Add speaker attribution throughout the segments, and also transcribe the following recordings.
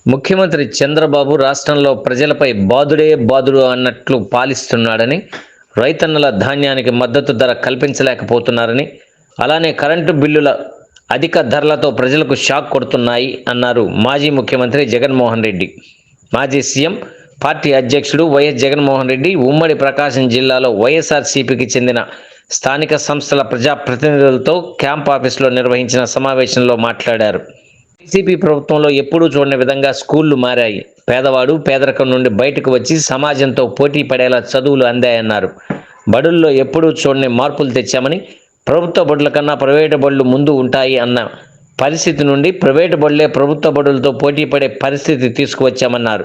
Speaker 1: ముఖ్యమంత్రి చంద్రబాబు రాష్ట్రంలో ప్రజలపై బాదుడే బాదుడు అన్నట్లు పాలిస్తున్నాడని, రైతన్నల ధాన్యానికి మద్దతు ధర కల్పించలేకపోతున్నారని, అలానే కరెంటు బిల్లుల అధిక ధరలతో ప్రజలకు షాక్ కొడుతున్నాయి అన్నారు మాజీ ముఖ్యమంత్రి జగన్మోహన్ రెడ్డి. మాజీ సీఎం, పార్టీ అధ్యక్షుడు వైఎస్ జగన్మోహన్ రెడ్డి ఉమ్మడి ప్రకాశం జిల్లాలో వైఎస్ఆర్సీపీకి చెందిన స్థానిక సంస్థల ప్రజాప్రతినిధులతో క్యాంప్ ఆఫీసులో నిర్వహించిన సమావేశంలో మాట్లాడారు. వైసీపీ ప్రభుత్వంలో ఎప్పుడూ చూడని విధంగా స్కూళ్లు మారాయి. పేదవాడు పేదరికం నుండి బయటకు వచ్చి సమాజంతో పోటీ పడేలా చదువులు అందాయన్నారు. బడుల్లో ఎప్పుడూ చూడని మార్పులు తెచ్చామని, ప్రభుత్వ బడుల కన్నా ప్రైవేటు బడులు ముందు ఉంటాయి అన్న పరిస్థితి నుండి ప్రైవేటు బడులే ప్రభుత్వ బడులతో పోటీ పడే పరిస్థితి తీసుకువచ్చామన్నారు.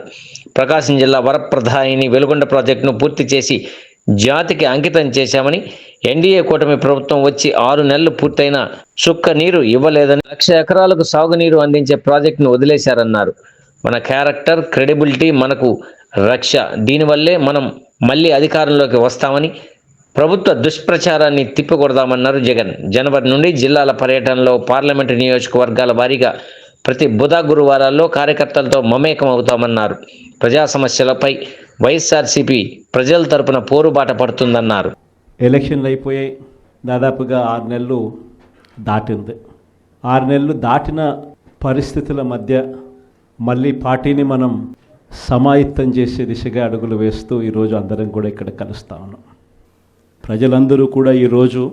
Speaker 1: ప్రకాశం జిల్లా వరప్రదాయిని వెలుగొండ ప్రాజెక్టును పూర్తి చేసి జాతికి అంకితం చేశామని, ఎన్డీఏ కూటమి ప్రభుత్వం వచ్చి 6 నెలలు పూర్తయినా చుక్క నీరు ఇవ్వలేదని, 1,00,000 ఎకరాలకు సాగునీరు అందించే ప్రాజెక్టును వదిలేశారన్నారు. మన క్యారెక్టర్, క్రెడిబిలిటీ మనకు రక్ష. దీనివల్లే మనం మళ్ళీ అధికారంలోకి వస్తామని, ప్రభుత్వ దుష్ప్రచారాన్ని తిప్పికొడదామన్నారు జగన్. జనవరి నుండి జిల్లాల పర్యటనలో పార్లమెంటు నియోజకవర్గాల వారీగా ప్రతి బుధ గురువారాల్లో కార్యకర్తలతో మమేకం అవుతామన్నారు. ప్రజా సమస్యలపై వైఎస్ఆర్సీపీ ప్రజల తరపున పోరుబాట పడుతుందన్నారు.
Speaker 2: ఎలక్షన్లు అయిపోయాయి, దాదాపుగా 6 నెలలు దాటింది. 6 నెలలు దాటిన పరిస్థితుల మధ్య మళ్ళీ పార్టీని మనం సమాయత్తం చేసే దిశగా అడుగులు వేస్తూ ఈరోజు అందరం కూడా ఇక్కడ కలుస్తూ ఉన్నాం. ప్రజలందరూ కూడా ఈరోజు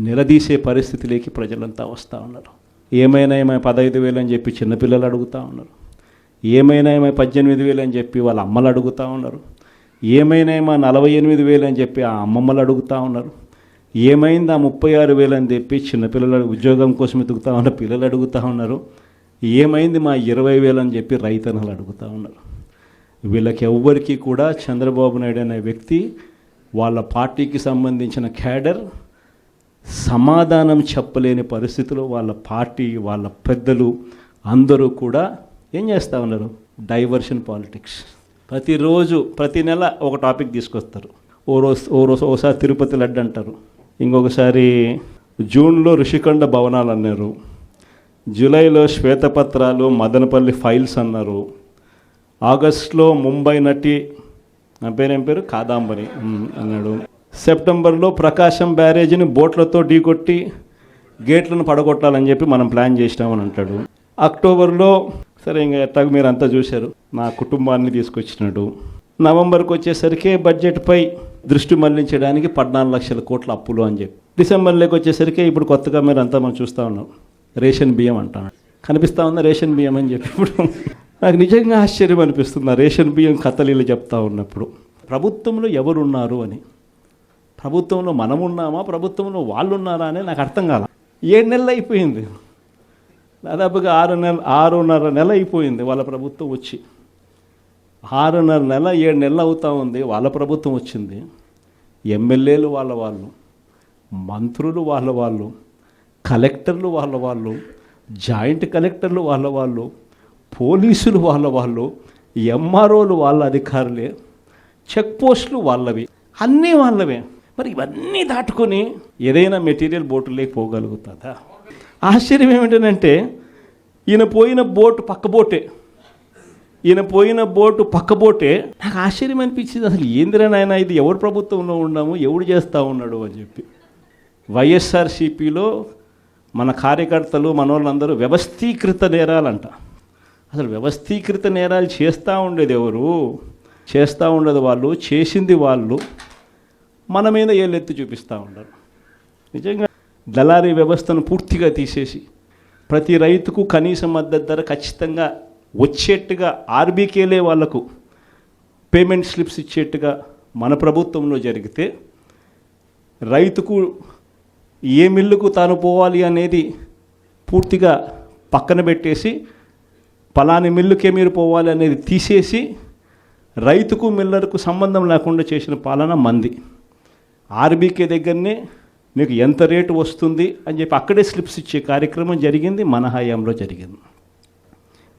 Speaker 2: నిలదీసే పరిస్థితిలోకి ప్రజలంతా వస్తూ ఉన్నారు. ఏమైనా 15,000 అని చెప్పి చిన్నపిల్లలు అడుగుతూ ఉన్నారు. ఏమైనా 18,000 అని చెప్పి వాళ్ళ అమ్మలు అడుగుతూ ఉన్నారు. ఏమైనా 48,000 అని చెప్పి ఆ అమ్మమ్మలు అడుగుతూ ఉన్నారు. ఏమైంది 36,000 అని చెప్పి చిన్నపిల్లలు ఉద్యోగం కోసం ఎదుగుతూ ఉన్న పిల్లలు అడుగుతూ ఉన్నారు. ఏమైంది 20,000 అని చెప్పి రైతన్నలు అడుగుతూ ఉన్నారు. వీళ్ళకి ఎవ్వరికీ కూడా చంద్రబాబు నాయుడు అనే వ్యక్తి, వాళ్ళ పార్టీకి సంబంధించిన క్యాడర్ సమాధానం చెప్పలేని పరిస్థితిలో వాళ్ళ పార్టీ, వాళ్ళ పెద్దలు అందరూ కూడా ఏం చేస్తూ ఉన్నారు? Diversion politics. ప్రతిరోజు ప్రతి నెల ఒక టాపిక్ తీసుకొస్తారు. ఓసారి తిరుపతి లడ్డు అంటారు, ఇంకొకసారి జూన్లో ఋషికొండ భవనాలు అన్నారు, జూలైలో శ్వేతపత్రాలు మదనపల్లి ఫైల్స్ అన్నారు, ఆగస్టులో ముంబై నటి నా పేరేం పేరు కాదాంబరి అన్నాడు, సెప్టెంబర్లో ప్రకాశం బ్యారేజీని బోట్లతో ఢీకొట్టి గేట్లను పడగొట్టాలని చెప్పి మనం ప్లాన్ చేసినామని అంటాడు. అక్టోబర్లో సరే ఇంకా ఎట్టాగ మీరు అంతా చూశారు, నా కుటుంబాన్ని తీసుకొచ్చినాడు. నవంబర్కి వచ్చేసరికి బడ్జెట్పై దృష్టి మళ్లించడానికి 14 లక్షల కోట్ల అప్పులు అని చెప్పి, డిసెంబర్లోకి వచ్చేసరికి ఇప్పుడు కొత్తగా మీరు అంతా మనం చూస్తూ ఉన్నాం, రేషన్ బియ్యం అంటాను. కనిపిస్తూ ఉందా రేషన్ బియ్యం అని చెప్పి? ఇప్పుడు నాకు నిజంగా ఆశ్చర్యం అనిపిస్తుంది ఆ రేషన్ బియ్యం కథలీలు చెప్తా ఉన్నప్పుడు. ప్రభుత్వంలో ఎవరున్నారు అని, ప్రభుత్వంలో మనం ఉన్నామా, ప్రభుత్వంలో వాళ్ళు ఉన్నారా అని నాకు అర్థం కాల. 7 నెలలు అయిపోయింది, దాదాపుగా 6.5 నెల అయిపోయింది వాళ్ళ ప్రభుత్వం వచ్చి. 6.5 నెల 7 నెలలు అవుతూ ఉంది వాళ్ళ ప్రభుత్వం వచ్చింది. ఎమ్మెల్యేలు వాళ్ళు, మంత్రులు వాళ్ళు, కలెక్టర్లు వాళ్ళు, జాయింట్ కలెక్టర్లు వాళ్ళు, పోలీసులు వాళ్ళు, ఎంఆర్ఓలు వాళ్ళ అధికారులే, చెక్ పోస్టులు వాళ్ళవి, అన్నీ వాళ్ళవే. మరి ఇవన్నీ దాటుకొని ఏదైనా మెటీరియల్ బోటు లేకపోగలుగుతుందా? ఆశ్చర్యం ఏమిటంటే ఈయన పోయిన బోటు పక్క బోటే నాకు ఆశ్చర్యం అనిపించింది. అసలు ఏందిరా నాయన ఇది, ఎవరు ప్రభుత్వంలో ఉన్నాము, ఎవడు చేస్తూ ఉన్నాడు అని చెప్పి. వైఎస్ఆర్సీపీలో మన కార్యకర్తలు మనోళ్ళందరూ వ్యవస్థీకృత నేరాలంట. అసలు వ్యవస్థీకృత నేరాలు చేస్తూ ఉండేది ఎవరు? చేస్తూ ఉండేది వాళ్ళు, చేసింది వాళ్ళు, మన మీద ఏళ్ళెత్తి చూపిస్తూ ఉంటారు. నిజంగా దళారీ వ్యవస్థను పూర్తిగా తీసేసి ప్రతి రైతుకు కనీస మద్దతు ధర ఖచ్చితంగా వచ్చేట్టుగా ఆర్బీకేలే వాళ్లకు పేమెంట్ స్లిప్స్ ఇచ్చేట్టుగా మన ప్రభుత్వంలో జరిగితే, రైతుకు ఏ మిల్లుకు తాను పోవాలి అనేది పూర్తిగా పక్కన పెట్టేసి పలాని మిల్లుకే మీరు పోవాలి అనేది తీసేసి రైతుకు మిల్లర్కు సంబంధం లేకుండా చేసిన పాలన మంది. ఆర్బీకే దగ్గరనే మీకు ఎంత రేటు వస్తుంది అని చెప్పి అక్కడే స్లిప్స్ ఇచ్చే కార్యక్రమం జరిగింది, మన హయాంలో జరిగింది.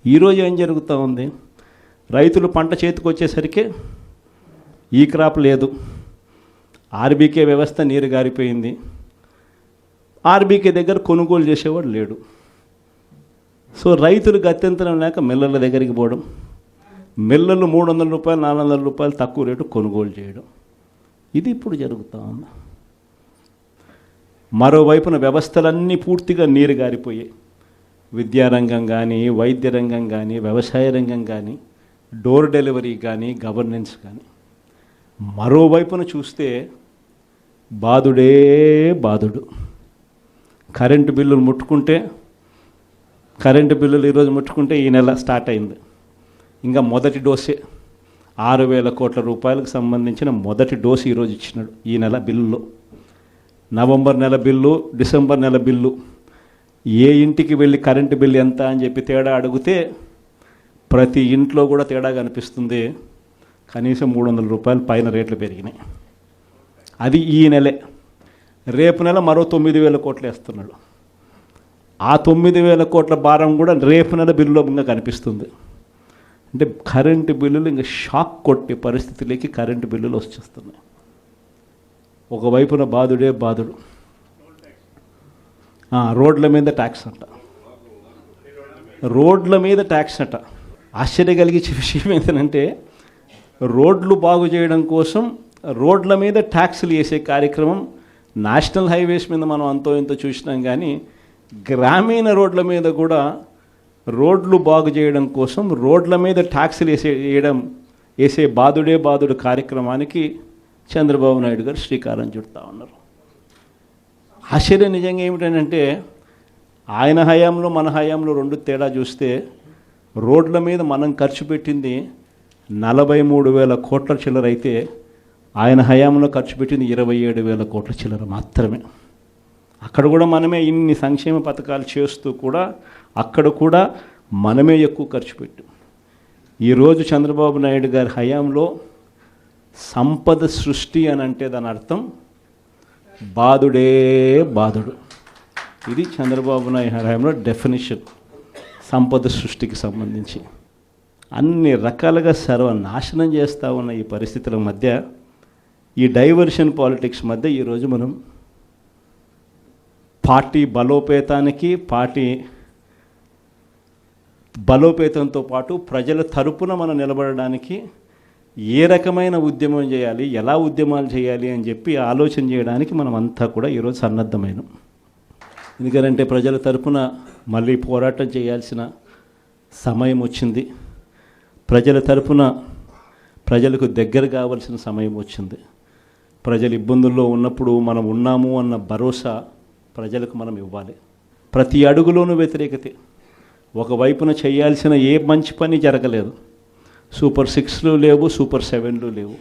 Speaker 2: ఈరోజు ఏం జరుగుతూ ఉంది? రైతులు పంట చేతికి వచ్చేసరికి ఈ క్రాప్ లేదు, ఆర్బీకే వ్యవస్థ నీరు గారిపోయింది, ఆర్బీకే దగ్గర కొనుగోలు చేసేవాడు లేడు. సో రైతులు గత్యంతరం లేక మిల్లర్ల దగ్గరికి పోవడం, మిల్లర్లు 300 రూపాయలు 400 రూపాయలు తక్కువ రేటు కొనుగోలు చేయడం, ఇది ఇప్పుడు జరుగుతూ ఉంది. మరోవైపున వ్యవస్థలన్నీ పూర్తిగా నీరు గారిపోయాయి. విద్యారంగం కానీ, వైద్య రంగం కానీ, వ్యవసాయ రంగం కానీ, డోర్ డెలివరీ కానీ, గవర్నెన్స్ కానీ. మరోవైపున చూస్తే బాధుడే బాధుడు. కరెంటు బిల్లులు ఈరోజు ముట్టుకుంటే ఈ నెల స్టార్ట్ అయింది. ఇంకా మొదటి డోసే 6,000 కోట్ల రూపాయలకు సంబంధించిన మొదటి డోసు ఈరోజు ఇచ్చినాడు ఈ నెల బిల్లులో. నవంబర్ నెల బిల్లు, డిసెంబర్ నెల బిల్లు, ఏ ఇంటికి వెళ్ళి కరెంటు బిల్లు ఎంత అని చెప్పి తేడా అడిగితే ప్రతి ఇంట్లో కూడా తేడా కనిపిస్తుంది. కనీసం 300 రూపాయలు పైన రేట్లు పెరిగినాయి. అది ఈ నెలే. రేపు నెల మరో 9,000 కోట్లు వేస్తున్నాడు. ఆ 9,000 కోట్ల భారం కూడా రేపు నెల బిల్లులో ఇంకా కనిపిస్తుంది. అంటే కరెంటు బిల్లులు ఇంకా షాక్ కొట్టే పరిస్థితిలోకి కరెంటు బిల్లులు వచ్చేస్తున్నాయి. ఒకవైపున బాధుడే బాధుడు. రోడ్ల మీద ట్యాక్స్ అంట, రోడ్ల మీద ట్యాక్స్ అంట. ఆశ్చర్య కలిగించే విషయం ఏంటంటే రోడ్లు బాగు చేయడం కోసం రోడ్ల మీద ట్యాక్సులు వేసే కార్యక్రమం నేషనల్ హైవేస్ మీద మనం అంతో ఇంతో చూసినాం. కానీ గ్రామీణ రోడ్ల మీద కూడా రోడ్లు బాగు చేయడం కోసం రోడ్ల మీద ట్యాక్సులు వేసే బాధుడే బాధుడు కార్యక్రమానికి చంద్రబాబు నాయుడు గారు శ్రీకారం చుడతా ఉన్నారు. ఆశ్చర్యం నిజంగా ఏమిటంటే ఆయన హయాంలో మన హయాంలో రెండు తేడా చూస్తే రోడ్ల మీద మనం ఖర్చు పెట్టింది 43,000 కోట్ల చిల్లర అయితే ఆయన హయాంలో ఖర్చు పెట్టింది 27,000 కోట్ల చిల్లర మాత్రమే. అక్కడ కూడా మనమే ఇన్ని సంక్షేమ పథకాలు చేస్తూ కూడా అక్కడ కూడా మనమే ఎక్కువ ఖర్చు పెట్టాం. ఈరోజు చంద్రబాబు నాయుడు గారి హయాంలో సంపద సృష్టి అని అంటే దాని అర్థం బాధుడే బాధుడు. ఇది చంద్రబాబు నాయుడు హయాంలో డెఫినిషన్ సంపద సృష్టికి సంబంధించి. అన్ని రకాలుగా సర్వనాశనం చేస్తూ ఉన్న ఈ పరిస్థితుల మధ్య, ఈ డైవర్షన్ పాలిటిక్స్ మధ్య ఈరోజు మనం పార్టీ బలోపేతంతో పాటు ప్రజల తరపున మనం నిలబడడానికి ఏ రకమైన ఉద్యమం చేయాలి, ఎలా ఉద్యమాలు చేయాలి అని చెప్పి ఆలోచన చేయడానికి మనం అంతా కూడా ఈరోజు సన్నద్ధమైనాం. ఎందుకంటే ప్రజల తరపున మళ్ళీ పోరాటం చేయాల్సిన సమయం వచ్చింది. ప్రజల తరపున ప్రజలకు దగ్గర కావాల్సిన సమయం వచ్చింది. ప్రజలు ఇబ్బందుల్లో ఉన్నప్పుడు మనం ఉన్నాము అన్న భరోసా ప్రజలకు మనం ఇవ్వాలి. ప్రతి అడుగులోనూ వ్యతిరేకతే. ఒకవైపున చేయాల్సిన ఏ మంచి పని జరగలేదు. సూపర్ 6లు లేవు, సూపర్ 7లు లేవు.